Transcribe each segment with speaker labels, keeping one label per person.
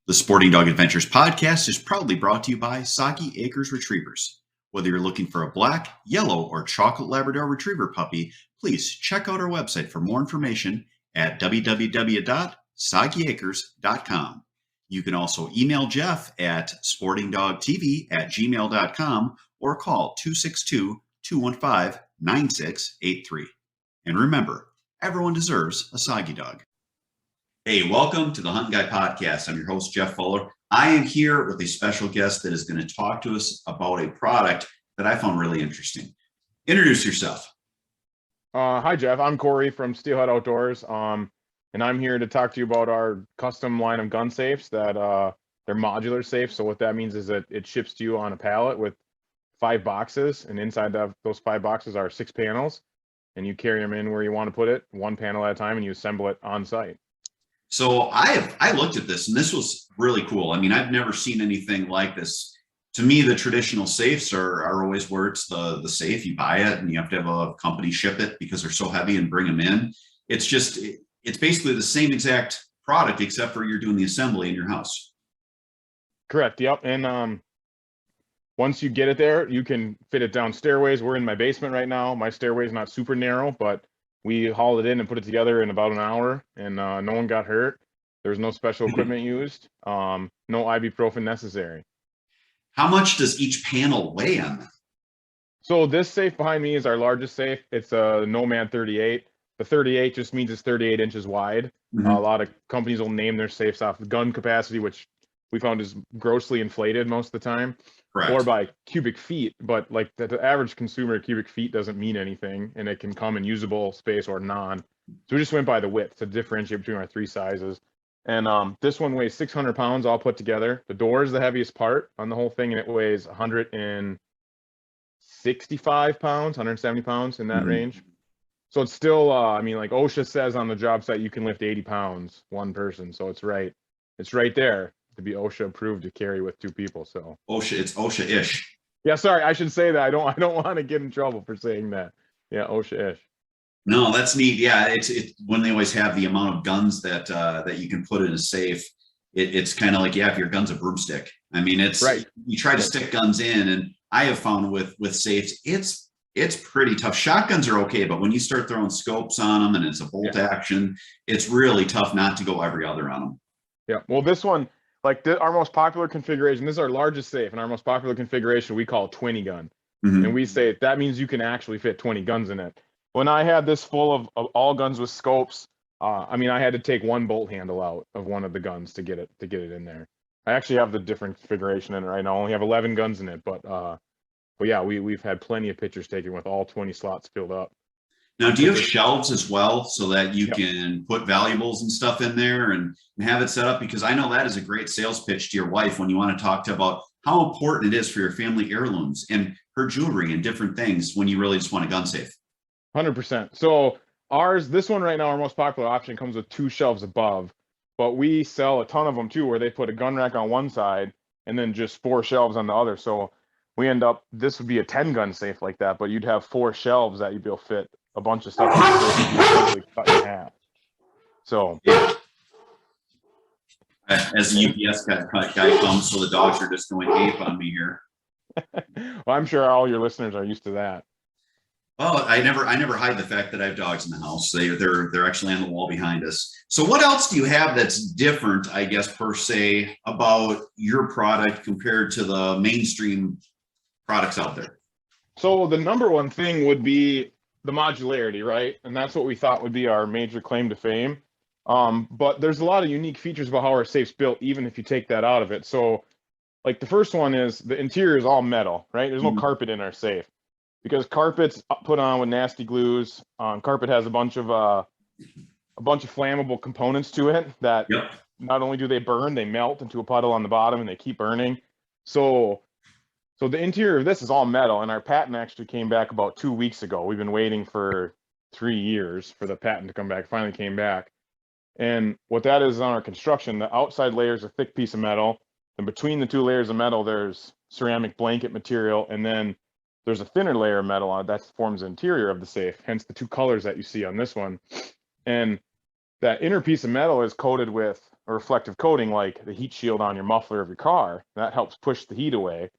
Speaker 1: The Sporting Dog Adventures podcast is proudly brought to you by Soggy Acres Retrievers. Whether you're looking for a black, yellow, or chocolate Labrador Retriever puppy, please check out our website for more information at www.soggyacres.com. You can also email Jeff at sportingdogtv@gmail.com or call 262-215-9683. And remember, everyone deserves a soggy dog. Hey, welcome to the Hunting Guy Podcast. I'm your host, Jeff Fuller. I am here with a special guest that is going to talk to us about a product that I found really interesting. Introduce yourself.
Speaker 2: Hi, Jeff. I'm Corey from Steelhead Outdoors, and I'm here to talk to you about our custom line of gun safes that they're modular safes. So what that means is that it ships to you on a pallet with 5 boxes, and inside those 5 boxes are 6 panels, and you carry them in where you want to put it, 1 panel at a time, and you assemble it on site.
Speaker 1: So I looked at this, and this was really cool. I mean, I've never seen anything like this. To me, the traditional safes are always where it's the safe. You buy it, and you have to have a company ship it because they're so heavy and bring them in. It's basically the same exact product, except for you're doing the assembly in your house.
Speaker 2: Correct. Yep. And once you get it there, you can fit it down stairways. We're in my basement right now. My stairway is not super narrow, but we hauled it in and put it together in about an hour, and no one got hurt. There's no special equipment used. No ibuprofen necessary.
Speaker 1: How much does each panel weigh on that?
Speaker 2: So this safe behind me is our largest safe. It's a Nomad 38. The 38 just means it's 38 inches wide.
Speaker 1: Mm-hmm.
Speaker 2: A lot of companies will name their safes off the gun capacity, which we found is grossly inflated most of the time.
Speaker 1: Correct.
Speaker 2: Or by cubic feet, but like the average consumer, cubic feet doesn't mean anything, and it can come in usable space or non. So we just went by the width to differentiate between our 3 sizes. And this one weighs 600 pounds all put together. The door is the heaviest part on the whole thing, and it weighs 165 pounds, 170 pounds in that range. So it's still, I mean, like OSHA says on the job site, you can lift 80 pounds, one person. So it's right there to be OSHA approved to carry with 2 people. So
Speaker 1: It's OSHA-ish.
Speaker 2: Yeah, sorry, I should say that. I don't want to get in trouble for saying that. Yeah, OSHA-ish.
Speaker 1: No, that's neat. Yeah, it's when they always have the amount of guns that you can put in a safe. It's kind of like, yeah, if your gun's a broomstick. I mean, it's right. You try to stick guns in, and I have found with safes, it's pretty tough. Shotguns are okay, but when you start throwing scopes on them and it's a bolt action, it's really tough not to go every other on them.
Speaker 2: Yeah. Well, this one, like our most popular configuration, this is our largest safe, and our most popular configuration we call 20 gun. Mm-hmm. And we say that means you can actually fit 20 guns in it. When I had this full of all guns with scopes, I mean, I had to take 1 bolt handle out of one of the guns to get it in there. I actually have the different configuration in it right now. I only have 11 guns in it, but yeah, we've had plenty of pictures taken with all 20 slots filled up.
Speaker 1: Now, do you have shelves as well so that you can put valuables and stuff in there and have it set up? Because I know that is a great sales pitch to your wife when you want to talk to about how important it is for your family heirlooms and her jewelry and different things when you really just want a gun safe.
Speaker 2: 100%. So this one right now, our most popular option comes with 2 shelves above, but we sell a ton of them too, where they put a gun rack on one side and then just 4 shelves on the other. So we end up, this would be a 10 gun safe like that, but you'd have 4 shelves that you'd be able to fit a bunch of stuff cut in half. So
Speaker 1: as the UPS guy comes, so the dogs are just going ape on me here.
Speaker 2: Well, I'm sure all your listeners are used to that.
Speaker 1: Well, I never hide the fact that I have dogs in the house. They're actually on the wall behind us. So what else do you have that's different, I guess, per se, about your product compared to the mainstream products out there?
Speaker 2: So the number one thing would be the modularity, right? And that's what we thought would be our major claim to fame. But there's a lot of unique features about how our safe's built, even if you take that out of it. So like the first one is the interior is all metal, right? There's no carpet in our safe because carpet's put on with nasty glues. Carpet has a bunch of flammable components to it that not only do they burn, they melt into a puddle on the bottom and they keep burning. So the interior of this is all metal, and our patent actually came back about 2 weeks ago. We've been waiting for 3 years for the patent to come back. Finally came back. And what that is on our construction, the outside layer is a thick piece of metal. And between the 2 layers of metal, there's ceramic blanket material. And then there's a thinner layer of metal on it that forms the interior of the safe, hence the 2 colors that you see on this one. And that inner piece of metal is coated with a reflective coating like the heat shield on your muffler of your car. That helps push the heat away.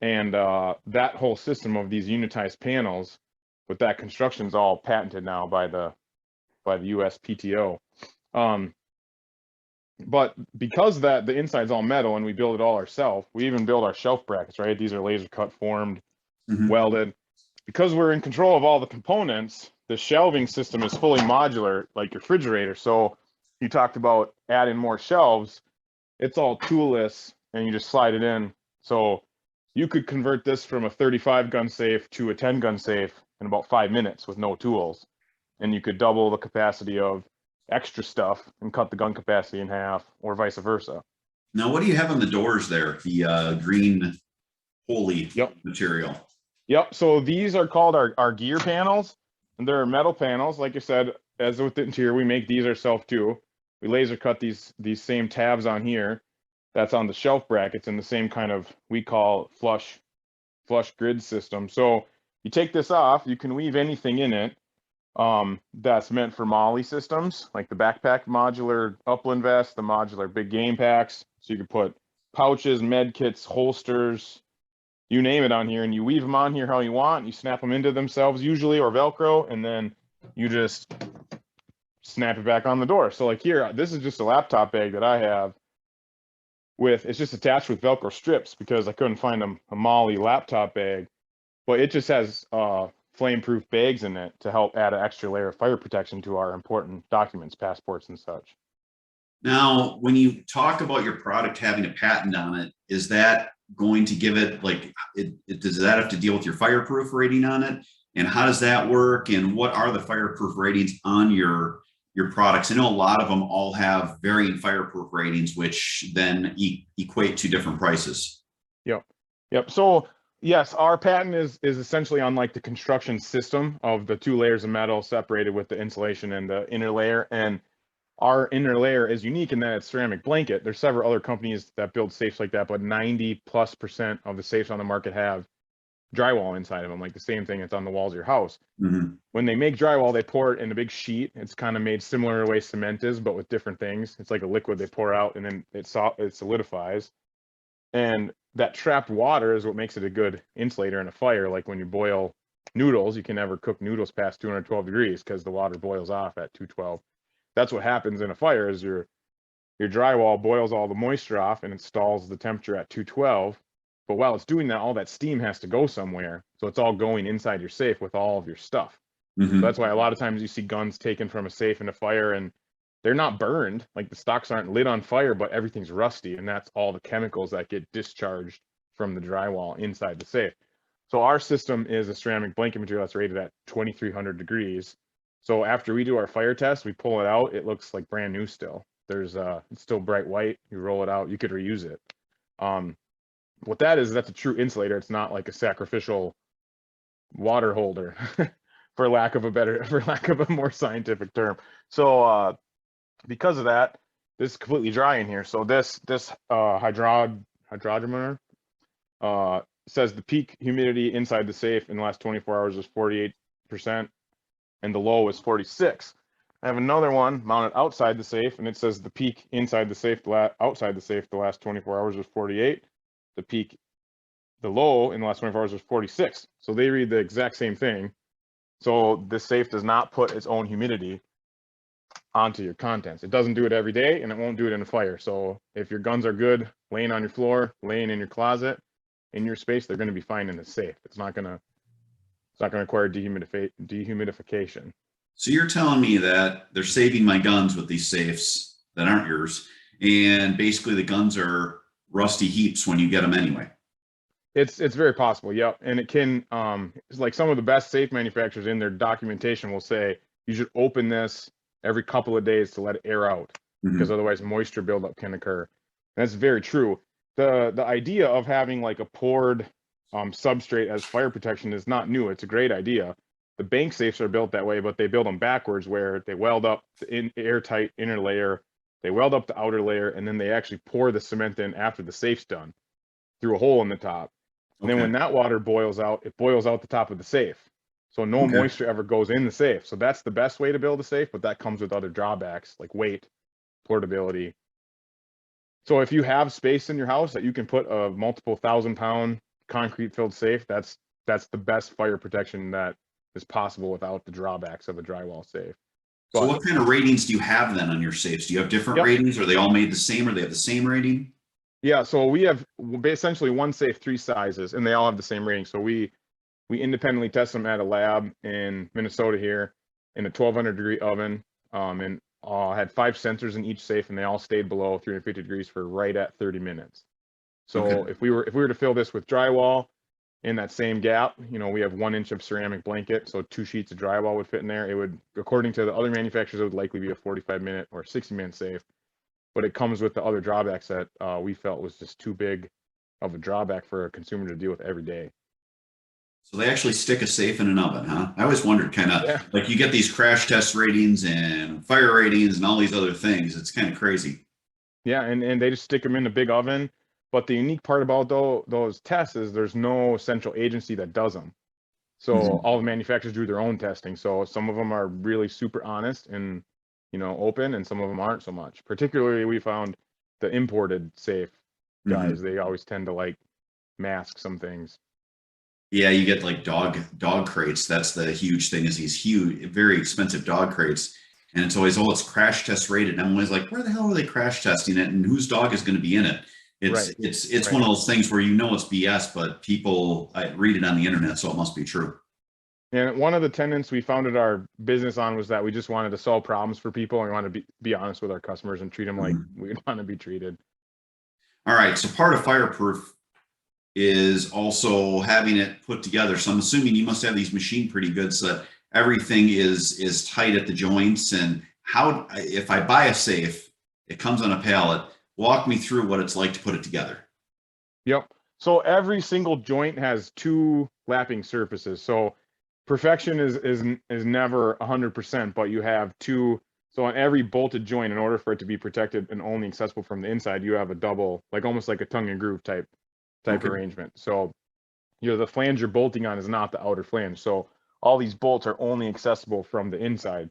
Speaker 2: And that whole system of these unitized panels with that construction is all patented now by the USPTO. But because the inside's all metal and we build it all ourselves, we even build our shelf brackets, right? These are laser cut formed, welded. Because we're in control of all the components, the shelving system is fully modular, like your refrigerator. So you talked about adding more shelves. It's all toolless and you just slide it in. So you could convert this from a 35 gun safe to a 10 gun safe in about 5 minutes with no tools. And you could double the capacity of extra stuff and cut the gun capacity in half, or vice versa.
Speaker 1: Now, what do you have on the doors there? The green holy material.
Speaker 2: Yep. So these are called our gear panels, and they're metal panels. Like I said, as with the interior, we make these ourselves too. We laser cut these same tabs on here. That's on the shelf brackets in the same kind of, we call flush grid system. So you take this off, you can weave anything in it. That's meant for MOLLE systems, like the backpack modular upland vest, the modular big game packs. So you can put pouches, med kits, holsters, you name it on here, and you weave them on here how you want. You snap them into themselves usually, or Velcro, and then you just snap it back on the door. So like here, this is just a laptop bag that I have it's just attached with Velcro strips because I couldn't find a MOLLE laptop bag, but it just has flame-proof bags in it to help add an extra layer of fire protection to our important documents, passports and such.
Speaker 1: Now, when you talk about your product having a patent on it, is that going to give it, like, does that have to deal with your fireproof rating on it? And how does that work? And what are the fireproof ratings on your products? I know a lot of them all have varying fireproof ratings, which then equate to different prices.
Speaker 2: Yep. So yes, our patent is essentially on like the construction system of the 2 layers of metal separated with the insulation and the inner layer. And our inner layer is unique in that it's ceramic blanket. There's several other companies that build safes like that, but 90+% of the safes on the market have drywall inside of them, like the same thing that's on the walls of your house. When they make drywall, they pour it in a big sheet. It's kind of made similar to the way cement is, but with different things. It's like a liquid they pour out and then it solidifies. And that trapped water is what makes it a good insulator in a fire. Like when you boil noodles, you can never cook noodles past 212 degrees because the water boils off at 212. That's what happens in a fire is your drywall boils all the moisture off and it stalls the temperature at 212. But while it's doing that, all that steam has to go somewhere. So it's all going inside your safe with all of your stuff. So that's why a lot of times you see guns taken from a safe in a fire and they're not burned, like the stocks aren't lit on fire, but everything's rusty. And that's all the chemicals that get discharged from the drywall inside the safe. So our system is a ceramic blanket material that's rated at 2,300 degrees. So after we do our fire test, we pull it out, it looks like brand new still. It's still bright white. You roll it out, you could reuse it. What that is, that's a true insulator. It's not like a sacrificial water holder, for lack of a more scientific term. So because of that, this is completely dry in here. So this hydrometer says the peak humidity inside the safe in the last 24 hours is 48%, and the low is 46. I have another one mounted outside the safe, and it says the peak inside the safe, outside the safe, the last 24 hours was 48. The low in the last 24 hours was 46. So they read the exact same thing. So this safe does not put its own humidity onto your contents. It doesn't do it every day, and it won't do it in a fire. So if your guns are good laying on your floor, laying in your closet, in your space, they're going to be fine in the safe. It's not going to require dehumidification.
Speaker 1: So you're telling me that they're saving my guns with these safes that aren't yours, and basically the guns are rusty heaps when you get them anyway.
Speaker 2: It's very possible, yep. And it can, like some of the best safe manufacturers in their documentation will say you should open this every couple of days to let it air out, because otherwise moisture buildup can occur. And that's very true. The idea of having like a poured substrate as fire protection is not new. It's a great idea. The bank safes are built that way, but they build them backwards, where they weld up the airtight inner layer, they weld up the outer layer, and then they actually pour the cement in after the safe's done through a hole in the top. And then when that water boils out, it boils out the top of the safe. So no moisture ever goes in the safe. So that's the best way to build a safe, but that comes with other drawbacks like weight, portability, So if you have space in your house that you can put a multiple 1,000-pound concrete filled safe, that's the best fire protection that is possible without the drawbacks of a drywall safe.
Speaker 1: So what kind of ratings do you have then on your safes? Do you have different ratings? Are they all made the same, or they have the same rating?
Speaker 2: Yeah, so we have essentially one safe, 3 sizes, and they all have the same rating. So we independently test them at a lab in Minnesota here in a 1,200-degree oven, and had 5 sensors in each safe, and they all stayed below 350 degrees for right at 30 minutes. So if we were to fill this with drywall in that same gap, we have 1 inch of ceramic blanket, so 2 sheets of drywall would fit in there. It would, according to the other manufacturers, it would likely be a 45-minute or 60-minute safe, but it comes with the other drawbacks that we felt was just too big of a drawback for a consumer to deal with every day.
Speaker 1: So they actually stick a safe in an oven, huh? I always wondered, kind of like, you get these crash test ratings and fire ratings and all these other things. It's kind of crazy.
Speaker 2: Yeah, and they just stick them in a big oven. But the unique part about those tests is there's no central agency that does them. So all the manufacturers do their own testing. So some of them are really super honest and open, and some of them aren't so much. Particularly, we found the imported safe guys, they always tend to like mask some things.
Speaker 1: Yeah, you get like dog crates. That's the huge thing, is these huge, very expensive dog crates. And it's always, oh, it's crash test rated. And I'm always like, where the hell are they crash testing it? And whose dog is going to be in it? It's one of those things where it's BS, but people read it on the internet, so it must be true.
Speaker 2: And one of the tenets we founded our business on was that we just wanted to solve problems for people, and we wanted to be honest with our customers and treat them like we want to be treated.
Speaker 1: All right. So part of fireproof is also having it put together. So I'm assuming you must have these machined pretty good, so that everything is tight at the joints. And how, if I buy a safe, it comes on a pallet, walk me through what it's like to put it together.
Speaker 2: Yep. So every single joint has 2 lapping surfaces. So perfection is never 100%, but you have 2. So on every bolted joint, in order for it to be protected and only accessible from the inside, you have a double, like almost like a tongue and groove type arrangement. So the flange you're bolting on is not the outer flange. So all these bolts are only accessible from the inside.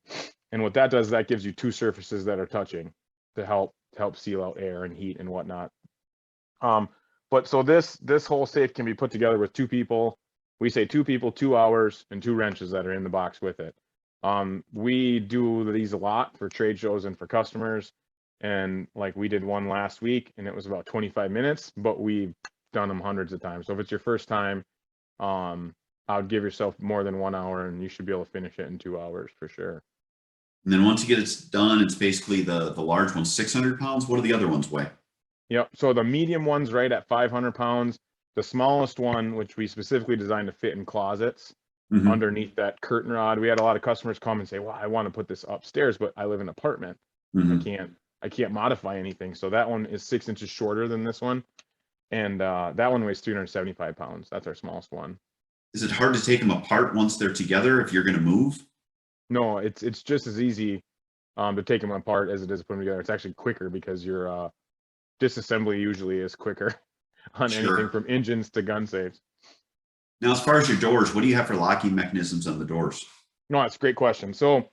Speaker 2: And what that does, that gives you 2 surfaces that are touching to help seal out air and heat and whatnot. But so this whole safe can be put together with 2 people. We say 2 people, 2 hours, and 2 wrenches that are in the box with it. We do these a lot for trade shows and for customers. And like, we did one last week, and it was about 25 minutes, but we've done them hundreds of times. So if it's your first time, I would give yourself more than 1 hour, and you should be able to finish it in 2 hours for sure.
Speaker 1: And then once you get it done, it's basically the large one's 600 pounds. What do the other ones weigh?
Speaker 2: Yep. So the medium one's right at 500 pounds. The smallest one, which we specifically designed to fit in closets underneath that curtain rod. We had a lot of customers come and say, well, I want to put this upstairs, but I live in an apartment. I can't modify anything. So that one is 6 inches shorter than this one. And that one weighs 375 pounds. That's our smallest one.
Speaker 1: Is it hard to take them apart once they're together if you're going to move?
Speaker 2: No, it's just as easy to take them apart as it is to put them together. It's actually quicker because your disassembly usually is quicker on anything from engines to gun safes.
Speaker 1: Now, as far as your doors, what do you have for locking mechanisms on the doors?
Speaker 2: No, that's a great question. So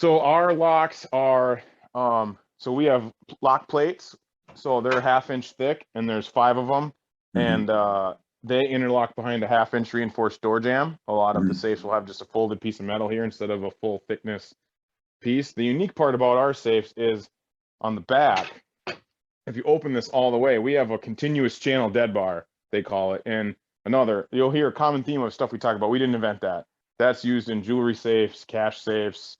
Speaker 2: our locks are, so we have lock plates. So they're 1/2 inch thick, and there's 5 of them. And they interlock behind a 1/2 inch reinforced door jamb. A lot of the safes will have just a folded piece of metal here instead of a full thickness piece. The unique part about our safes is on the back, if you open this all the way, we have a continuous channel dead bar, they call it. And you'll hear a common theme of stuff we talk about. We didn't invent that. That's used in jewelry safes, cash safes,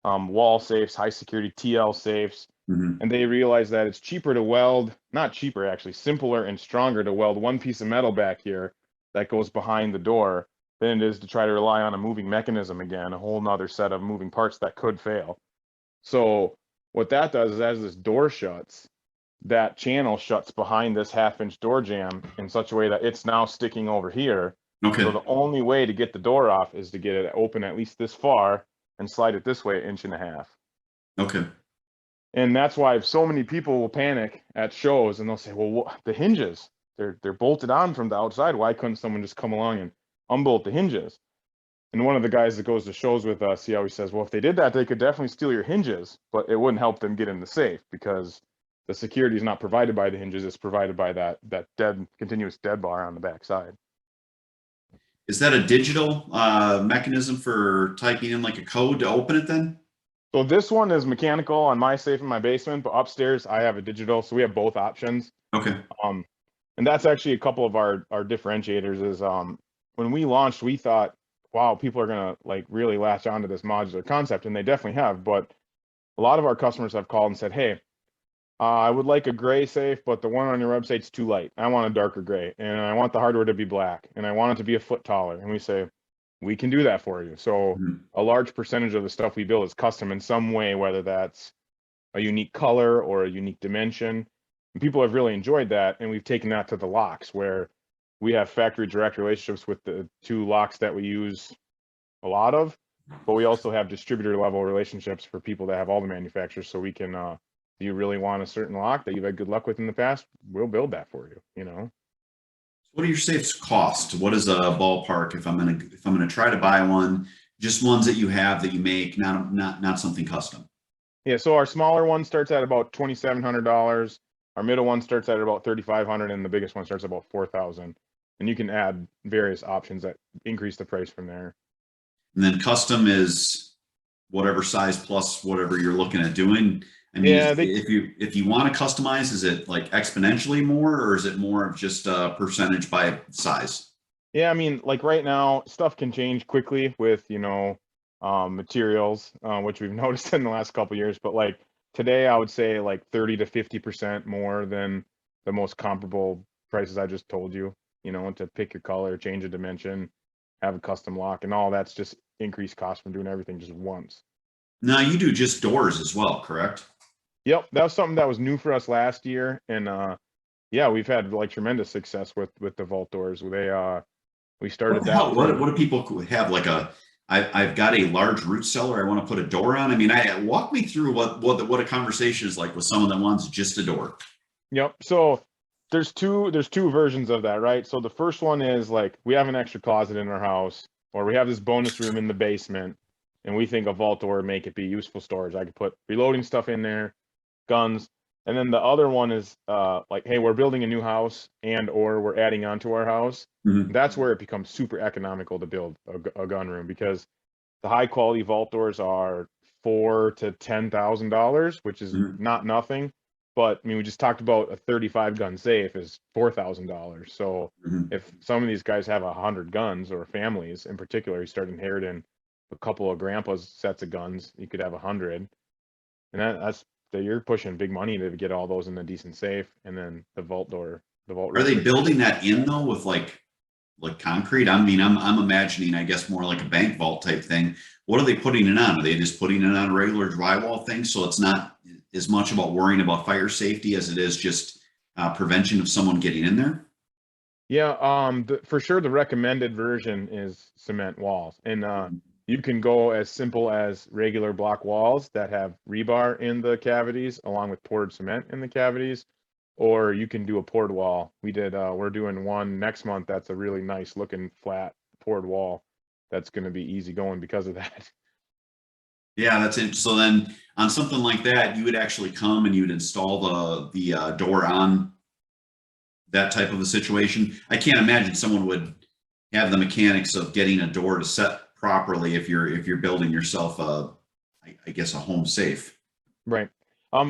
Speaker 2: wall safes, high security TL safes. And they realize that it's cheaper to weld, not cheaper actually, simpler and stronger to weld one piece of metal back here that goes behind the door than it is to try to rely on a moving mechanism again, a whole nother set of moving parts that could fail. So what that does is, as this door shuts, that channel shuts behind this 1/2 inch door jamb in such a way that it's now sticking over here. So the only way to get the door off is to get it open at least this far and slide it this way 1.5 inches. And that's why so many people will panic at shows, and they'll say, well, the hinges, they're bolted on from the outside. Why couldn't someone just come along and unbolt the hinges? And one of the guys that goes to shows with us, he always says, well, if they did that, they could definitely steal your hinges, but it wouldn't help them get in the safe, because the security is not provided by the hinges, it's provided by that continuous dead bar on the back side.
Speaker 1: Is that a digital mechanism for typing in like a code to open it then?
Speaker 2: So this one is mechanical on my safe in my basement, but upstairs I have a digital, so we have both options.
Speaker 1: Okay.
Speaker 2: And that's actually a couple of our differentiators is when we launched, we thought, wow, people are gonna like really latch onto this modular concept, and they definitely have. But a lot of our customers have called and said, hey, I would like a gray safe, but the one on your website's too light. I want a darker gray, and I want the hardware to be black, and I want it to be a foot taller. And we say, we can do that for you. So a large percentage of the stuff we build is custom in some way, whether that's a unique color or a unique dimension. And people have really enjoyed that, and we've taken that to the locks, where we have factory direct relationships with the 2 locks that we use a lot of, but we also have distributor level relationships for people that have all the manufacturers, so we can do you really want a certain lock that you've had good luck with in the past, we'll build that for you, you know.
Speaker 1: What do your safes cost? What is a ballpark if I'm gonna try to buy one? Just ones that you have that you make, not something custom.
Speaker 2: Yeah, so our smaller one starts at about $2,700. Our middle one starts at about $3,500, and the biggest one starts at about $4,000. And you can add various options that increase the price from there.
Speaker 1: And then custom is whatever size plus whatever you're looking at doing. I mean,
Speaker 2: Yeah,
Speaker 1: if you want to customize, is it like exponentially more, or is it more of just a percentage by size?
Speaker 2: Yeah, I mean, like right now, stuff can change quickly with, you know, materials, which we've noticed in the last couple of years. But like today, I would say like 30 to 50% more than the most comparable prices I just told you. You know, to pick your color, change a dimension, have a custom lock, and all that's just increased cost from doing everything just once.
Speaker 1: Now you do just doors as well, correct?
Speaker 2: Yep, that was something that was new for us last year, and yeah, we've had like tremendous success with the vault doors. We started that.
Speaker 1: What do people have like I've got a large root cellar I want to put a door on. I mean, walk me through what a conversation is like with someone that wants just a door.
Speaker 2: Yep. So there's two versions of that, right? So the first one is like we have an extra closet in our house, or we have this bonus room in the basement, and we think a vault door would make it be useful storage. I could put reloading stuff in there, guns. And then the other one is like, hey, we're building a new house or we're adding on to our house. That's where it becomes super economical to build a gun room, because the high quality vault doors are $4,000 to $10,000, which is not nothing. But I mean, we just talked about a 35 gun safe is $4,000. So if some of these guys have 100 guns, or families in particular, you start inheriting a couple of grandpa's sets of guns, you could have 100, and that's you're pushing big money to get all those in a decent safe. And then the vault door,
Speaker 1: Are they building that in though with like concrete? I mean, I'm imagining, I guess, more like a bank vault type thing. What are they putting it on? Are they just putting it on a regular drywall thing, so it's not as much about worrying about fire safety as it is just prevention of someone getting in there?
Speaker 2: Yeah, for sure the recommended version is cement walls, and you can go as simple as regular block walls that have rebar in the cavities along with poured cement in the cavities, or you can do a poured wall. We're doing one next month that's a really nice looking flat poured wall that's going to be easy going because of that.
Speaker 1: Yeah, that's it. So then on something like that, you would actually come and you would install the door on that type of a situation. I can't imagine someone would have the mechanics of getting a door to set properly if you're building yourself I guess a home safe.
Speaker 2: Right.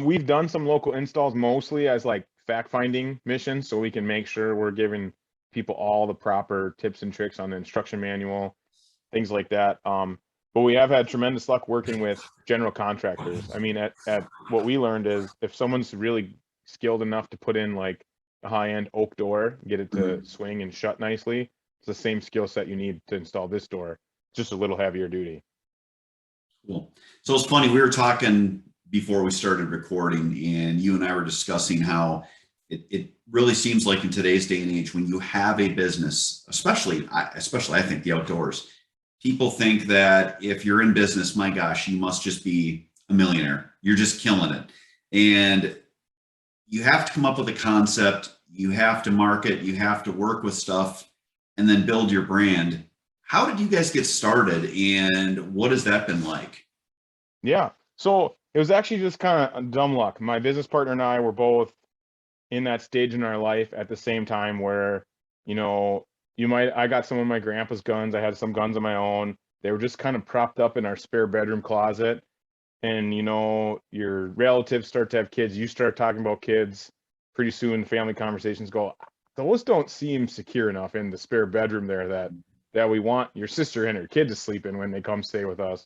Speaker 2: We've done some local installs mostly as like fact finding missions, so we can make sure we're giving people all the proper tips and tricks on the instruction manual, things like that. But we have had tremendous luck working with general contractors. I mean, at what we learned is if someone's really skilled enough to put in like a high-end oak door, get it to swing and shut nicely, it's the same skill set you need to install this door, just a little heavier duty.
Speaker 1: Cool. So it's funny, we were talking before we started recording, and you and I were discussing how it really seems like in today's day and age, when you have a business, especially I think the outdoors, people think that if you're in business, my gosh, you must just be a millionaire. You're just killing it. And you have to come up with a concept, you have to market, you have to work with stuff, and then build your brand. How did you guys get started, and what has that been like?
Speaker 2: Yeah. So It was actually just kind of dumb luck. My business partner and I were both in that stage in our life at the same time where, you know, I got some of my grandpa's guns. I had some guns of my own. They were just kind of propped up in our spare bedroom closet. And, you know, your relatives start to have kids. You start talking about kids. Pretty soon, family conversations go, those don't seem secure enough in the spare bedroom there that we want your sister and her kid to sleep in when they come stay with us.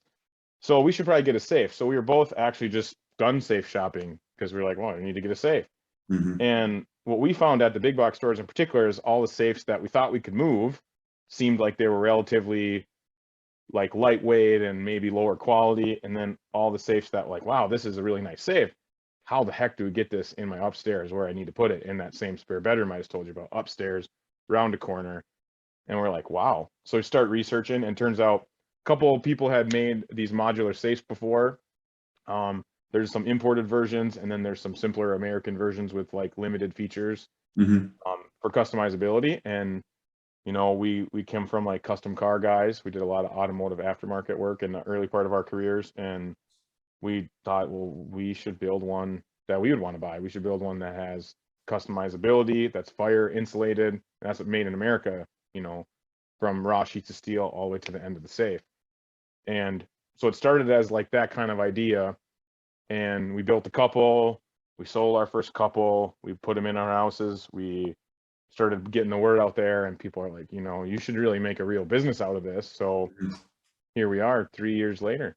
Speaker 2: So we should probably get a safe. So we were both actually just gun safe shopping because we were like, well, we need to get a safe.
Speaker 1: Mm-hmm.
Speaker 2: And what we found at the big box stores in particular is all the safes that we thought we could move seemed like they were relatively like lightweight and maybe lower quality. And then all the safes that like, wow, this is a really nice safe. How the heck do we get this in my upstairs where I need to put it in that same spare bedroom I just told you about, upstairs, round a corner? And we're like, wow. So we start researching, and turns out a couple of people had made these modular safes before. There's some imported versions, and then there's some simpler American versions with like limited features
Speaker 1: Mm-hmm.
Speaker 2: for customizability. And you know, we came from like custom car guys. We did a lot of automotive aftermarket work in the early part of our careers, and we thought, well, we should build one that we would want to buy. We should build one that has customizability, that's fire insulated, and that's what made in America, you know, from raw sheets of steel all the way to the end of the safe. And so it started as like that kind of idea, and we built a couple. We sold our first couple. We put them in our houses. We started getting the word out there, and people are like, you know, you should really make a real business out of this. So here we are 3 years later.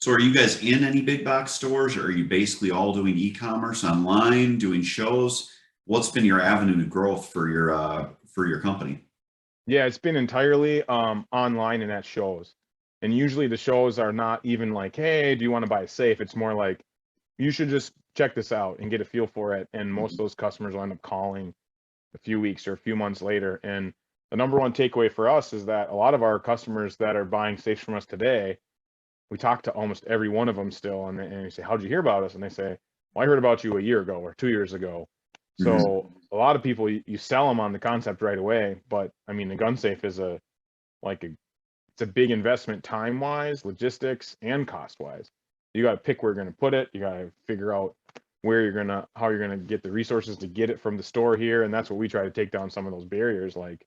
Speaker 1: So are you guys in any big box stores, or are you basically all doing e-commerce online, doing shows? What's been your avenue to growth for your company?
Speaker 2: Yeah, it's been entirely online and at shows. And usually the shows are not even like, hey, do you want to buy a safe? It's more like, you should just check this out and get a feel for it. And most of those customers will end up calling a few weeks or a few months later. And the number one takeaway for us is that a lot of our customers that are buying safes from us today, we talk to almost every one of them still, and we say, how'd you hear about us? And they say, well, I heard about you a year ago or 2 years ago.
Speaker 1: Mm-hmm.
Speaker 2: So a lot of people, you sell them on the concept right away, but I mean, the gun safe is it's a big investment, time wise, logistics, and cost wise. You got to pick where you're going to put it. You got to figure out how you're going to get the resources to get it from the store here. And that's what we try to take down some of those barriers. Like,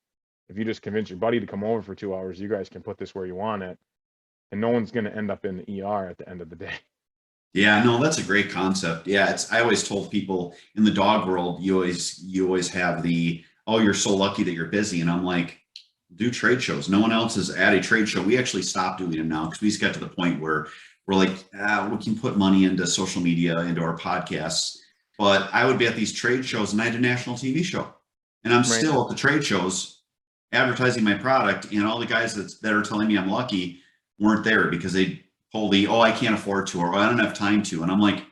Speaker 2: if you just convince your buddy to come over for 2 hours, you guys can put this where you want it, and no one's going to end up in the ER at the end of the day.
Speaker 1: Yeah, no, that's a great concept. Yeah, I always told people in the dog world, you always have the, oh, you're so lucky that you're busy. And I'm like, do trade shows. No one else is at a trade show. We actually stopped doing them now because we just got to the point where we're like, we can put money into social media, into our podcasts. But I would be at these trade shows, and I had a national TV show, and I'm still at the trade shows advertising my product. And all the guys that are telling me I'm lucky weren't there because they pull the, oh, I can't afford to, or I don't have time to. And I'm like,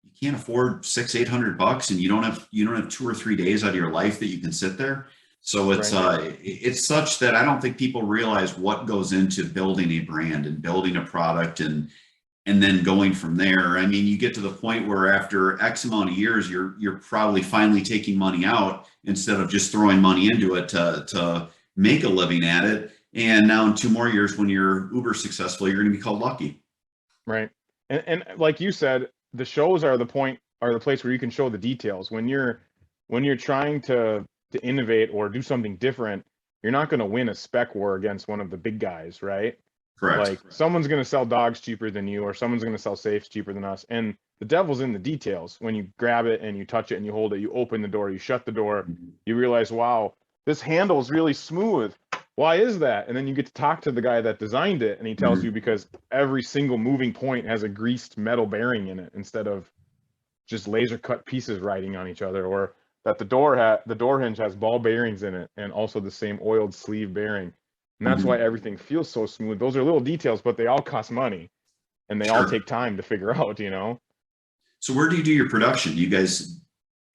Speaker 1: you can't afford $600-800, and you don't have 2 or 3 days out of your life that you can sit there. So it's such that I don't think people realize what goes into building a brand and building a product and then going from there. I mean, you get to the point where after X amount of years, you're probably finally taking money out instead of just throwing money into it to make a living at it. And now in 2 more years, when you're uber successful, you're going to be called lucky.
Speaker 2: Right. And like you said, the shows are the place where you can show the details. When you're trying to innovate or do something different, you're not going to win a spec war against one of the big guys, right?
Speaker 1: Correct.
Speaker 2: Like, someone's going to sell dogs cheaper than you, or someone's going to sell safes cheaper than us. And the devil's in the details. When you grab it and you touch it and you hold it, you open the door, you shut the door, you realize, wow, this handle is really smooth. Why is that? And then you get to talk to the guy that designed it, and he tells you because every single moving point has a greased metal bearing in it instead of just laser cut pieces riding on each other, or that the door hinge has ball bearings in it and also the same oiled sleeve bearing. And that's why everything feels so smooth. Those are little details, but they all cost money, and they all take time to figure out, you know?
Speaker 1: So where do you do your production? Do you guys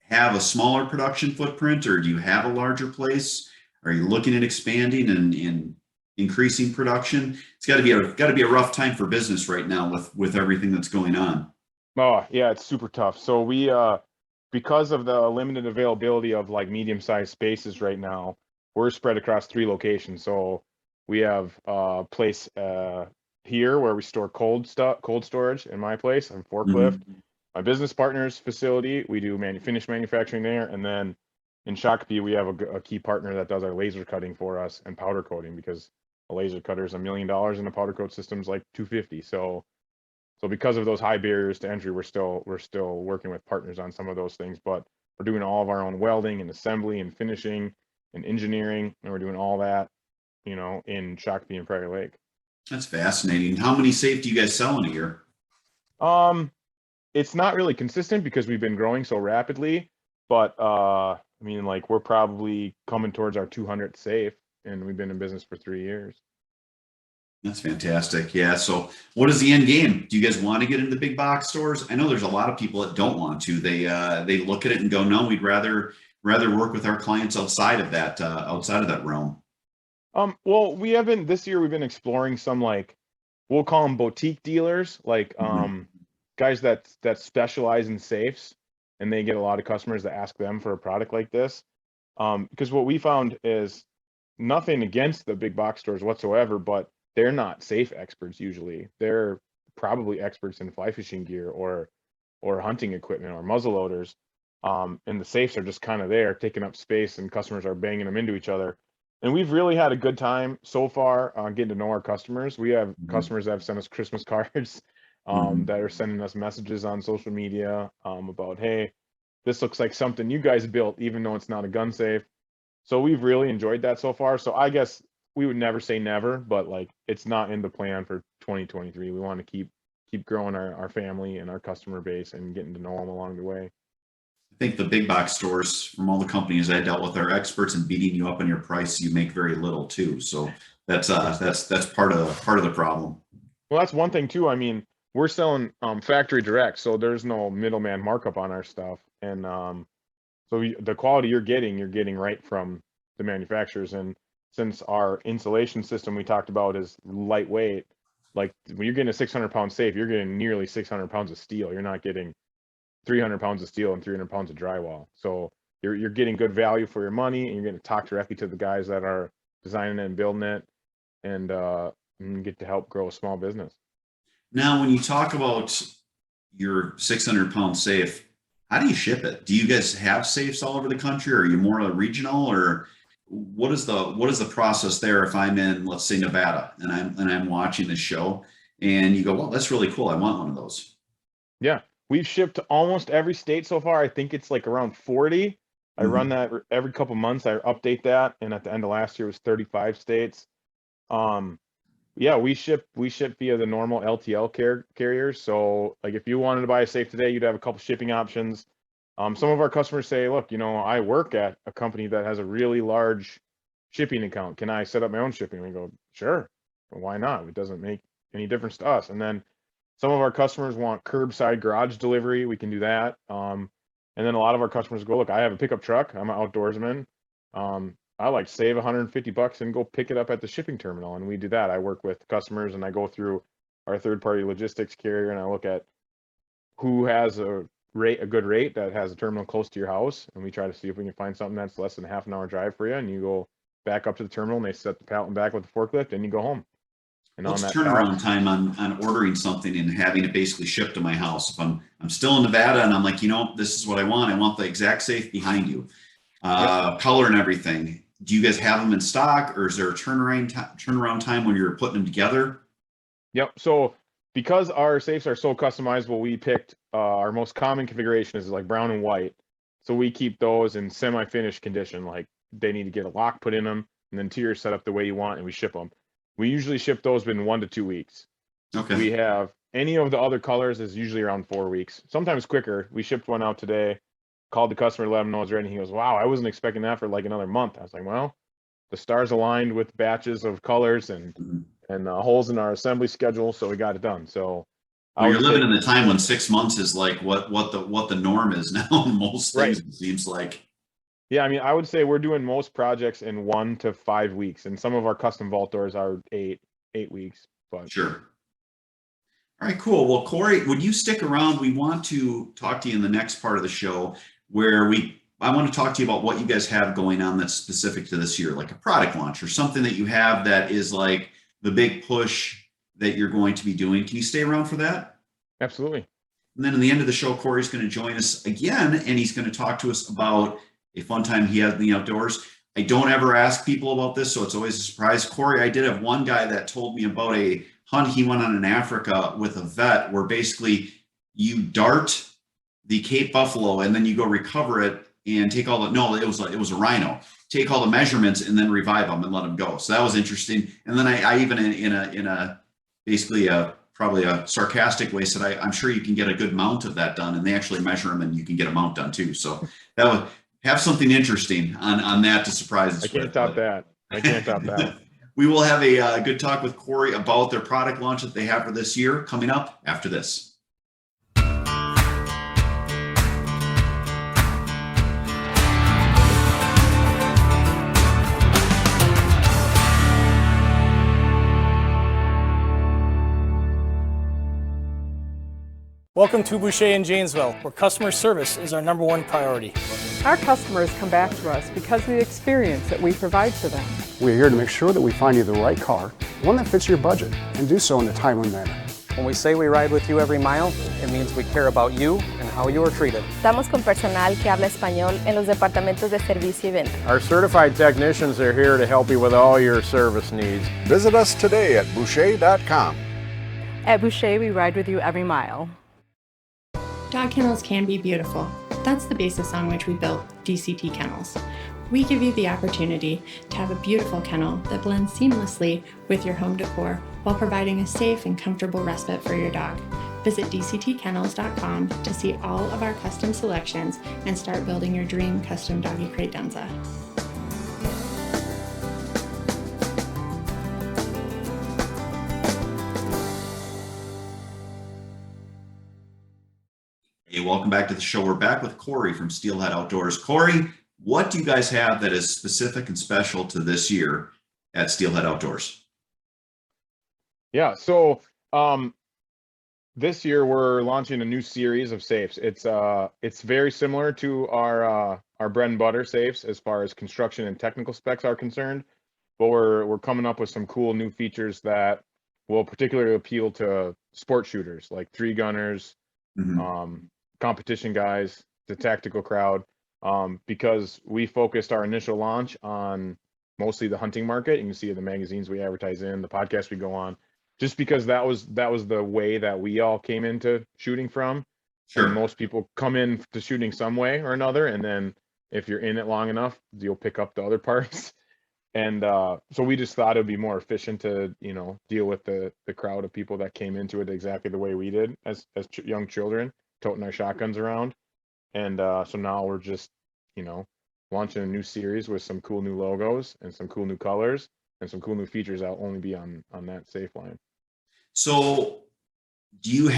Speaker 1: have a smaller production footprint, or do you have a larger place? Are you looking at expanding and increasing production? It's got to be a rough time for business right now with everything that's going on.
Speaker 2: Oh yeah, it's super tough. So we because of the limited availability of like medium-sized spaces right now, we're spread across 3 locations. So we have a place here where we store cold storage in my place and forklift. My business partner's facility, we do finished manufacturing there. And then in Shakopee, we have a key partner that does our laser cutting for us and powder coating, because a laser cutter is $1 million and a powder coat system's like 250. So because of those high barriers to entry, we're still working with partners on some of those things, but we're doing all of our own welding and assembly and finishing and engineering, and we're doing all that, in Shakopee and Prairie Lake.
Speaker 1: That's fascinating. How many safe do you guys sell in a year?
Speaker 2: It's not really consistent because we've been growing so rapidly, but I mean, like, we're probably coming towards our 200th safe, and we've been in business for 3 years.
Speaker 1: That's fantastic. Yeah. So what is the end game? Do you guys want to get into big box stores? I know there's a lot of people that don't want to. They look at it and go, no, we'd rather work with our clients outside of that realm.
Speaker 2: Well, this year we've been exploring some, like, we'll call them boutique dealers, like guys that specialize in safes, and they get a lot of customers that ask them for a product like this. Because what we found is, nothing against the big box stores whatsoever, but they're not safe experts usually. They're probably experts in fly fishing gear or hunting equipment or muzzle loaders. And the safes are just kind of there taking up space, and customers are banging them into each other. And we've really had a good time so far getting to know our customers. We have customers that have sent us Christmas cards, that are sending us messages on social media about, hey, this looks like something you guys built, even though it's not a gun safe. So we've really enjoyed that so far. So I guess we would never say never, but, like, it's not in the plan for 2023. We want to keep growing our family and our customer base and getting to know them along the way.
Speaker 1: I think the big box stores, from all the companies I dealt with, are experts in beating you up on your price. You make very little too. So that's part of the problem.
Speaker 2: Well, that's one thing too. I mean, we're selling factory direct, so there's no middleman markup on our stuff. And the quality you're getting right from the manufacturers. And since our insulation system we talked about is lightweight, like, when you're getting a 600-pound safe, you're getting nearly 600 pounds of steel. You're not getting 300 pounds of steel and 300 pounds of drywall. So you're getting good value for your money, and you're going to talk directly to the guys that are designing it and building it, and get to help grow a small business.
Speaker 1: Now, when you talk about your 600-pound safe, how do you ship it? Do you guys have safes all over the country, or are you more a regional, or what is the process there? If I'm in, let's say, Nevada, and I'm watching this show, and you go, well, that's really cool, I want one of those.
Speaker 2: Yeah, we've shipped to almost every state so far. I think it's like around 40. I run that every couple months. I update that, and at the end of last year it was 35 states. Yeah, we ship via the normal LTL carriers. So, like, if you wanted to buy a safe today, you'd have a couple shipping options. Some of our customers say, look, I work at a company that has a really large shipping account. Can I set up my own shipping? We go, sure. Well, why not? It doesn't make any difference to us. And then some of our customers want curbside garage delivery. We can do that. And then a lot of our customers go, look, I have a pickup truck. I'm an outdoorsman. I like save $150 and go pick it up at the shipping terminal. And we do that. I work with customers, and I go through our third-party logistics carrier, and I look at who has a good rate that has a terminal close to your house. And we try to see if we can find something that's less than a half an hour drive for you. And you go back up to the terminal, and they set the pallet back with the forklift, and you go home. And
Speaker 1: what's turnaround time on ordering something and having it basically shipped to my house? If I'm still in Nevada and I'm like, this is what I want the exact safe behind you, color and everything. Do you guys have them in stock, or is there a turnaround time when you're putting them together?
Speaker 2: Yep. So because our safes are so customizable, we picked our most common configuration is like brown and white. So we keep those in semi-finished condition. Like, they need to get a lock put in them, and then tiers set up the way you want, and we ship them. We usually ship those in 1 to 2 weeks.
Speaker 1: Okay.
Speaker 2: We have any of the other colors is usually around 4 weeks, sometimes quicker. We shipped one out today, called the customer to let him know it's ready. He goes, wow, I wasn't expecting that for like another month. I was like, well, the stars aligned with batches of colors and holes in our assembly schedule, so we got it done. So
Speaker 1: you're living in the time when 6 months is like what the norm is now in most things, right. It seems like.
Speaker 2: Yeah, I mean, I would say we're doing most projects in 1 to 5 weeks, and some of our custom vault doors are eight weeks. But
Speaker 1: sure. All right, cool. Well, Corey, would you stick around? We want to talk to you in the next part of the show where I want to talk to you about what you guys have going on that's specific to this year, like a product launch or something that you have that is like the big push that you're going to be doing. Can you stay around for that?
Speaker 2: Absolutely.
Speaker 1: And then in the end of the show, Corey's going to join us again, and he's going to talk to us about a fun time he had in the outdoors. I don't ever ask people about this, so it's always a surprise. Corey, I did have one guy that told me about a hunt he went on in Africa with a vet where basically you dart the Cape buffalo and then you go recover it and take all the, no, it was a rhino, take all the measurements and then revive them and let them go. So that was interesting. And then I even in a basically probably a sarcastic way said, I'm sure you can get a good mount of that done, and they actually measure them and you can get a mount done too. So that would have something interesting on that to surprise us.
Speaker 2: I can't top that. I can't top that.
Speaker 1: We will have a good talk with Corey about their product launch that they have for this year coming up after this.
Speaker 3: Welcome to Boucher in Janesville, where customer service is our #1 priority.
Speaker 4: Our customers come back to us because of the experience that we provide for them.
Speaker 5: We're here to make sure that we find you the right car, one that fits your budget, and do so in a timely manner.
Speaker 6: When we say we ride with you every mile, it means we care about you and how you are treated.
Speaker 7: Estamos con personal que habla español en los departamentos de servicio y venta.
Speaker 8: Our certified technicians are here to help you with all your service needs.
Speaker 5: Visit us today at Boucher.com.
Speaker 4: At Boucher, we ride with you every mile.
Speaker 9: Dog kennels can be beautiful. That's the basis on which we built DCT Kennels. We give you the opportunity to have a beautiful kennel that blends seamlessly with your home decor while providing a safe and comfortable respite for your dog. Visit dctkennels.com to see all of our custom selections and start building your dream custom doggy credenza.
Speaker 1: Hey, welcome back to the show. We're back with Corey from Steelhead Outdoors. Corey, what do you guys have that is specific and special to this year at Steelhead Outdoors?
Speaker 2: Yeah, so this year we're launching a new series of safes. It's very similar to our bread and butter safes as far as construction and technical specs are concerned, but we're coming up with some cool new features that will particularly appeal to sport shooters like 3-gunners, competition guys, the tactical crowd, because we focused our initial launch on mostly the hunting market. You can see the magazines we advertise in, the podcast we go on, just because that was the way that we all came into shooting from. Sure. And most people come in to shooting some way or another, and then if you're in it long enough, you'll pick up the other parts. And so we just thought it'd be more efficient to, deal with the crowd of people that came into it exactly the way we did as young children, toting our shotguns around. And so now we're just, launching a new series with some cool new logos and some cool new colors and some cool new features that'll only be on that safe line.
Speaker 1: So do you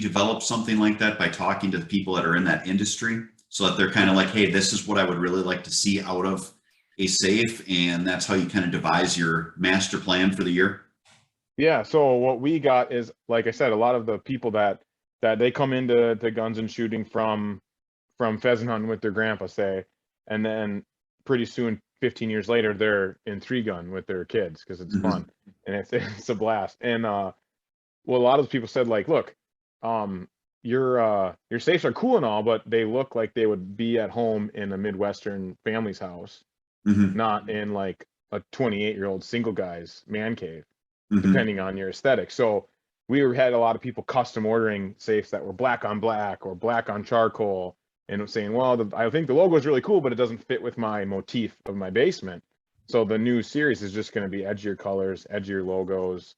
Speaker 1: develop something like that by talking to the people that are in that industry so that they're kind of like, hey, this is what I would really like to see out of a safe, and that's how you kind of devise your master plan for the year?
Speaker 2: Yeah, so what we got is, like I said, a lot of the people that they come into the guns and shooting from pheasant hunting with their grandpa, say, and then pretty soon 15 years later they're in 3-gun with their kids because it's fun and it's a blast. And well, a lot of people said, like, look, your safes are cool and all, but they look like they would be at home in a Midwestern family's house, not in like a 28-year-old single guy's man cave, depending on your aesthetic. So we had a lot of people custom ordering safes that were black on black or black on charcoal, and saying, well, I think the logo is really cool, but it doesn't fit with my motif of my basement. So the new series is just going to be edgier colors, edgier logos,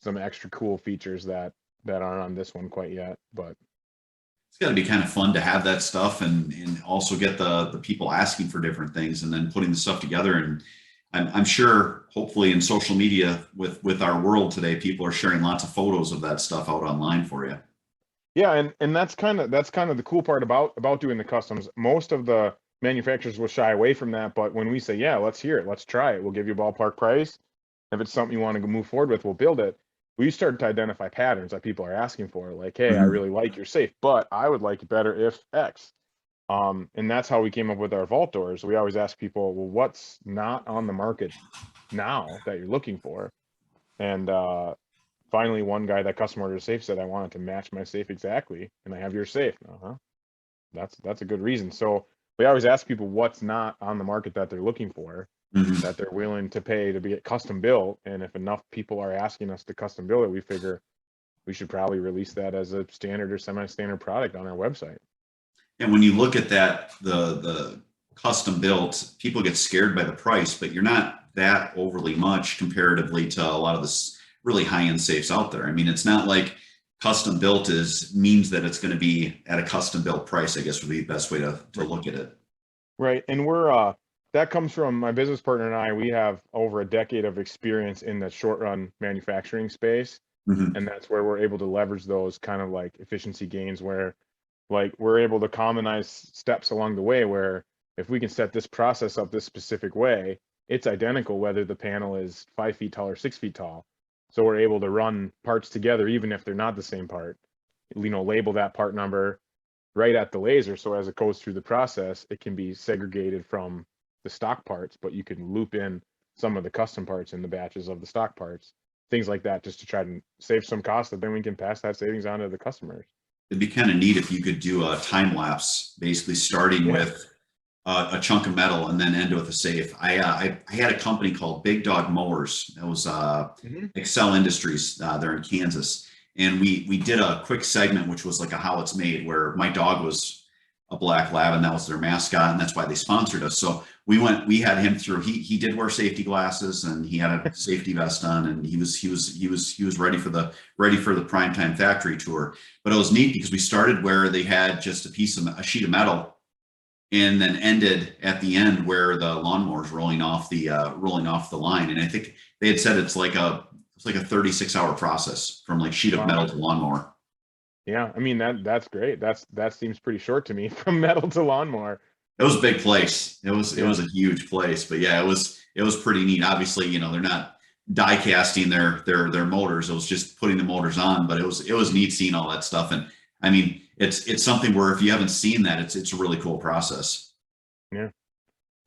Speaker 2: some extra cool features that aren't on this one quite yet. But
Speaker 1: it's got to be kind of fun to have that stuff and also get the people asking for different things and then putting the stuff together. And I'm sure, hopefully, in social media with our world today, people are sharing lots of photos of that stuff out online for you.
Speaker 2: Yeah, and that's kind of the cool part about doing the customs. Most of the manufacturers will shy away from that, but when we say, yeah, let's hear it, let's try it, we'll give you a ballpark price. If it's something you want to move forward with, we'll build it. We start to identify patterns that people are asking for, like, hey, I really like your safe, but I would like it better if X. And that's how we came up with our vault doors. We always ask people, well, what's not on the market now that you're looking for? And finally one guy that custom ordered a safe said, I wanted to match my safe exactly, and I have your safe. That's a good reason. So we always ask people what's not on the market that they're looking for, that they're willing to pay to be custom built. And if enough people are asking us to custom build it, we figure we should probably release that as a standard or semi-standard product on our website.
Speaker 1: And when you look at that, the custom built, people get scared by the price, but you're not that overly much comparatively to a lot of this really high-end safes out there. I mean, it's not like custom built means that it's going to be at a custom built price, I guess would be the best way to look at it.
Speaker 2: Right. And we're that comes from my business partner and I. We have over a decade of experience in the short run manufacturing space. And that's where we're able to leverage those kind of like efficiency gains, where like we're able to commonize steps along the way, where if we can set this process up this specific way, it's identical whether the panel is 5 feet tall or 6 feet tall. So we're able to run parts together even if they're not the same part, label that part number right at the laser, so as it goes through the process it can be segregated from the stock parts, but you can loop in some of the custom parts in the batches of the stock parts, things like that, just to try to save some cost, that then we can pass that savings on to the customers.
Speaker 1: It'd be kind of neat if you could do a time lapse, basically starting with a chunk of metal and then end with a safe. I had a company called Big Dog Mowers. It was Excel Industries there in Kansas, and we did a quick segment which was like a how it's made, where my dog was a black lab and that was their mascot, and that's why they sponsored us. So we had him through. He did wear safety glasses and he had a safety vest on, and he was ready for the primetime factory tour. But it was neat because we started where they had just a sheet of metal, and then ended at the end where the lawnmower's rolling off the line. And I think they had said it's like a 36-hour process from like sheet of metal to lawnmower.
Speaker 2: Yeah, I mean that's great. That seems pretty short to me, from metal to lawnmower.
Speaker 1: It was a big place. It was a huge place, but yeah, it was pretty neat. Obviously, they're not die casting their motors. It was just putting the motors on, but it was neat seeing all that stuff. And I mean, it's something where if you haven't seen that, it's a really cool process.
Speaker 2: Yeah.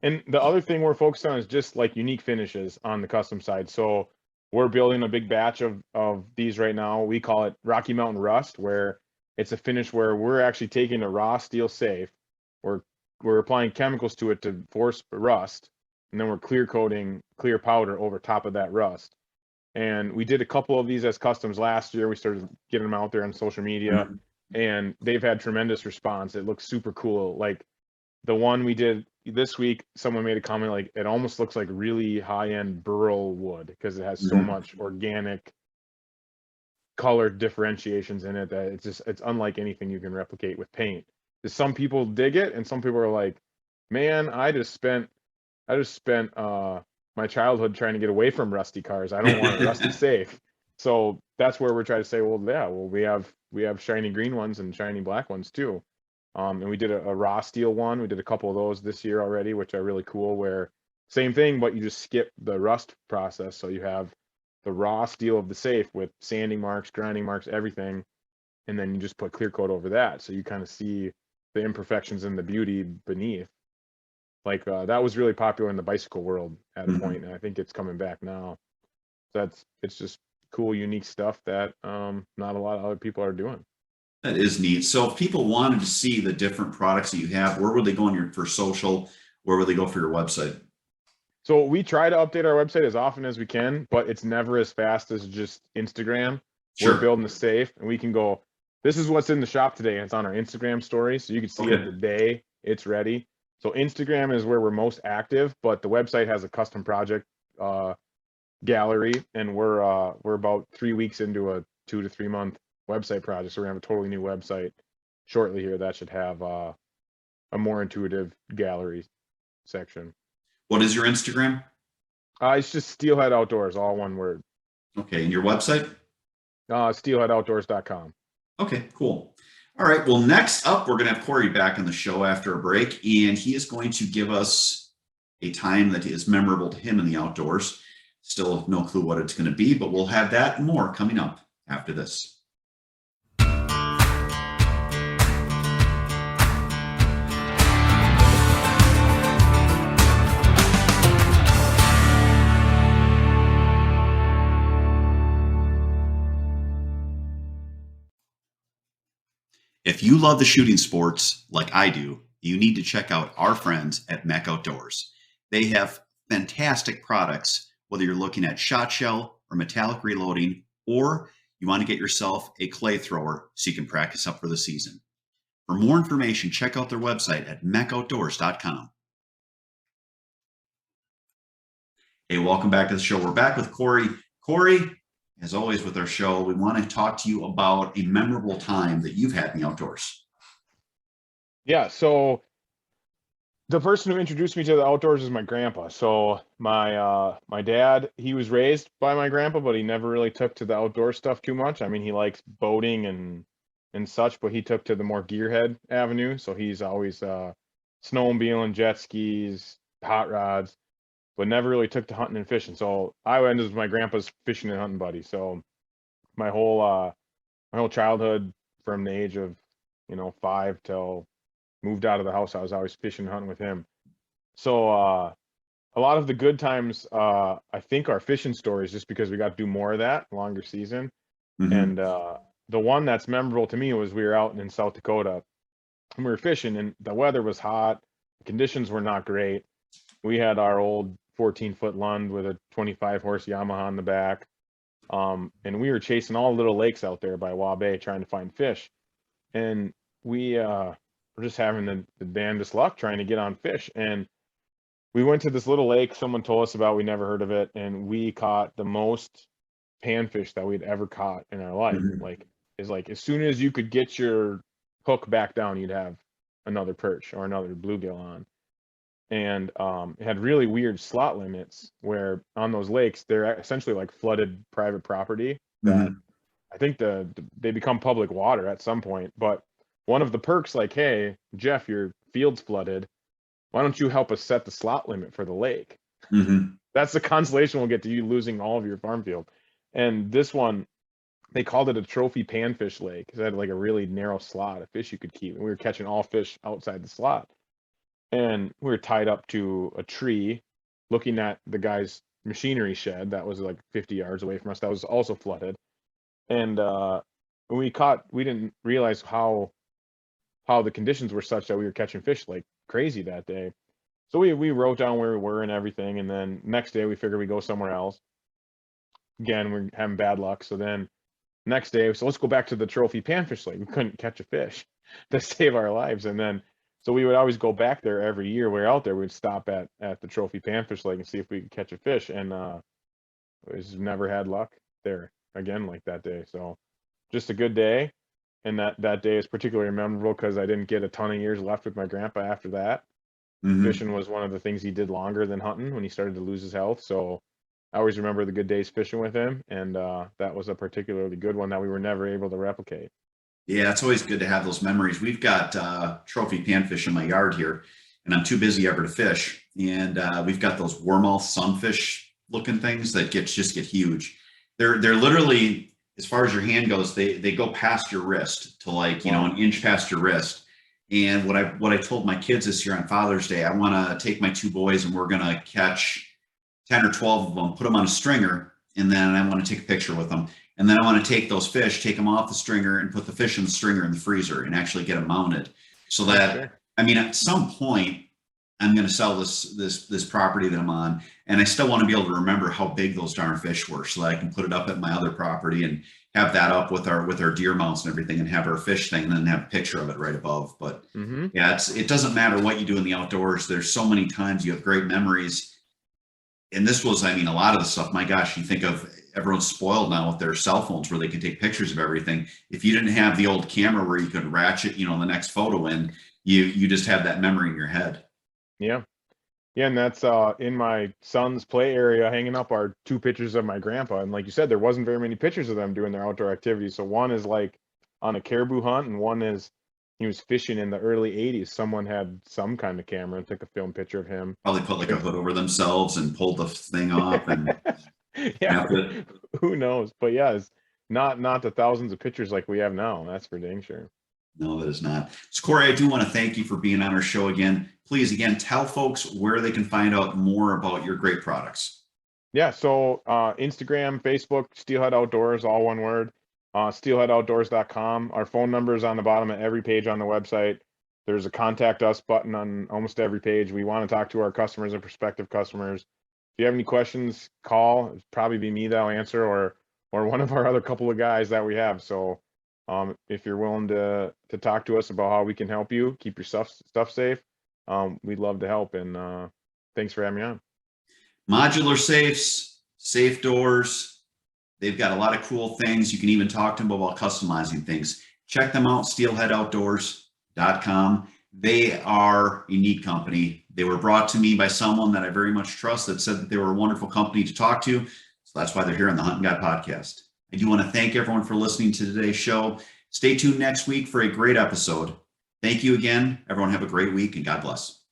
Speaker 2: And the other thing we're focused on is just like unique finishes on the custom side. So we're building a big batch of these right now. We call it Rocky Mountain Rust, where it's a finish where we're actually taking a raw steel safe, we're applying chemicals to it to force rust, and then we're clear coating clear powder over top of that rust. And we did a couple of these as customs last year. We started getting them out there on social media, and they've had tremendous response. It looks super cool. Like the one we did this week, someone made a comment like it almost looks like really high-end burl wood because it has so much organic color differentiations in it that it's unlike anything you can replicate with paint. Some people dig it, and some people are like, man, I just spent my childhood trying to get away from rusty cars. I don't want a rusty safe. So that's where we're trying to say, we have shiny green ones and shiny black ones too. And we did a raw steel one. We did a couple of those this year already, which are really cool, where same thing, but you just skip the rust process. So you have the raw steel of the safe with sanding marks, grinding marks, everything. And then you just put clear coat over that. So you kind of see the imperfections and the beauty beneath. Like that was really popular in the bicycle world at a point, and I think it's coming back now. It's just cool, unique stuff that not a lot of other people are doing.
Speaker 1: That is neat. So if people wanted to see the different products that you have, where would they go for social? Where would they go for your website?
Speaker 2: So we try to update our website as often as we can, but it's never as fast as just Instagram. Sure. We're building a safe, and we can go, this is what's in the shop today. And it's on our Instagram story, so you can see it the day it's ready. So Instagram is where we're most active, but the website has a custom project gallery, and we're about 3 weeks into a 2 to 3 month website project. So we're gonna have a totally new website shortly here that should have a more intuitive gallery section.
Speaker 1: What is your Instagram?
Speaker 2: It's just Steelhead Outdoors, all one word.
Speaker 1: Okay, and your website?
Speaker 2: Steelheadoutdoors.com.
Speaker 1: Okay, cool. All right, well, next up, we're going to have Corey back on the show after a break, and he is going to give us a time that is memorable to him in the outdoors. Still no clue what it's going to be, but we'll have that and more coming up after this. If you love the shooting sports like I do, you need to check out our friends at Meyer Outdoors. They have fantastic products, whether you're looking at shot shell or metallic reloading, or you want to get yourself a clay thrower so you can practice up for the season. For more information, check out their website at mechoutdoors.com. Hey, welcome back to the show. We're back with Corey. Corey, as always with our show, we want to talk to you about a memorable time that you've had in the outdoors.
Speaker 2: Yeah, so the person who introduced me to the outdoors is my grandpa. So my dad, he was raised by my grandpa, but he never really took to the outdoor stuff too much. I mean, he likes boating and such, but he took to the more gearhead avenue. So he's always snowmobiling, jet skis, hot rods, but never really took to hunting and fishing. So I ended up with my grandpa's fishing and hunting buddy. So my whole childhood, from the age of 5 till moved out of the house, I was always fishing and hunting with him. So a lot of the good times, I think, are fishing stories, just because we got to do more of that, longer season. And the one that's memorable to me was we were out in South Dakota and we were fishing, and the weather was hot, the conditions were not great. We had our old 14-foot Lund with a 25-horse Yamaha on the back, and we were chasing all the little lakes out there by Wabe trying to find fish, and we were just having the damnedest luck trying to get on fish. And we went to this little lake someone told us about, we never heard of it, and we caught the most panfish that we'd ever caught in our life. Like as soon as you could get your hook back down, you'd have another perch or another bluegill on. And it had really weird slot limits, where on those lakes, they're essentially like flooded private property that I think they become public water at some point. But one of the perks, like, hey, Jeff, your field's flooded, why don't you help us set the slot limit for the lake? That's the consolation we'll get to you losing all of your farm field. And this one, they called it a trophy panfish lake, because it had like a really narrow slot of fish you could keep, and we were catching all fish outside the slot. And we were tied up to a tree looking at the guy's machinery shed that was like 50 yards away from us, that was also flooded. And we didn't realize how the conditions were such that we were catching fish like crazy that day. So we wrote down where we were and everything, and then next day we figured we'd go somewhere else. Again, we're having bad luck. So then next day, so let's go back to the trophy panfish lake. We couldn't catch a fish to save our lives. And then so we would always go back there every year. We were out there, we'd stop at the trophy panfish lake and see if we could catch a fish. And we just never had luck there again like that day. So just a good day. And that day is particularly memorable because I didn't get a ton of years left with my grandpa after that. Fishing was one of the things he did longer than hunting when he started to lose his health. So I always remember the good days fishing with him. And that was a particularly good one that we were never able to replicate.
Speaker 1: Yeah, it's always good to have those memories. We've got trophy panfish in my yard here, and I'm too busy ever to fish. And we've got those warmouth sunfish looking things that just get huge. They're literally, as far as your hand goes, they go past your wrist to like, an inch past your wrist. And what I told my kids this year on Father's Day, I want to take my two boys and we're going to catch 10 or 12 of them, put them on a stringer, and then I want to take a picture with them. And then I want to take those fish, take them off the stringer, and put the fish in the stringer in the freezer and actually get them mounted. So that, I mean, at some point, I'm going to sell this property that I'm on, and I still want to be able to remember how big those darn fish were, so that I can put it up at my other property and have that up with our deer mounts and everything, and have our fish thing, and then have a picture of it right above. But yeah, it doesn't matter what you do in the outdoors. There's so many times you have great memories. And this was, I mean, a lot of the stuff, my gosh, you think of, everyone's spoiled now with their cell phones where they can take pictures of everything. If you didn't have the old camera where you could ratchet, the next photo in, you just have that memory in your head.
Speaker 2: Yeah. Yeah. And that's in my son's play area, hanging up are two pictures of my grandpa. And like you said, there wasn't very many pictures of them doing their outdoor activities. So one is like on a caribou hunt, and one is he was fishing in the early 80s. Someone had some kind of camera and took a film picture of him.
Speaker 1: Probably put like a hood over themselves and pulled the thing off. And
Speaker 2: yeah, who knows? But yeah, it's not the thousands of pictures like we have now. That's for dang sure.
Speaker 1: No, that is not. So Corey, I do want to thank you for being on our show again. Please, again, tell folks where they can find out more about your great products.
Speaker 2: Yeah, so Instagram, Facebook, Steelhead Outdoors, all one word. steelheadoutdoors.com. Our phone number is on the bottom of every page on the website. There's a contact us button on almost every page. We want to talk to our customers and prospective customers. If you have any questions, call. It'll probably be me that'll answer, or one of our other couple of guys that we have. So if you're willing to talk to us about how we can help you keep your stuff safe, we'd love to help. And thanks for having me on.
Speaker 1: Modular Safes, safe doors. They've got a lot of cool things. You can even talk to them about customizing things. Check them out, steelheadoutdoors.com. They are a neat company. They were brought to me by someone that I very much trust that said that they were a wonderful company to talk to. So that's why they're here on the Hunting Guy podcast. I do want to thank everyone for listening to today's show. Stay tuned next week for a great episode. Thank you again. Everyone have a great week and God bless.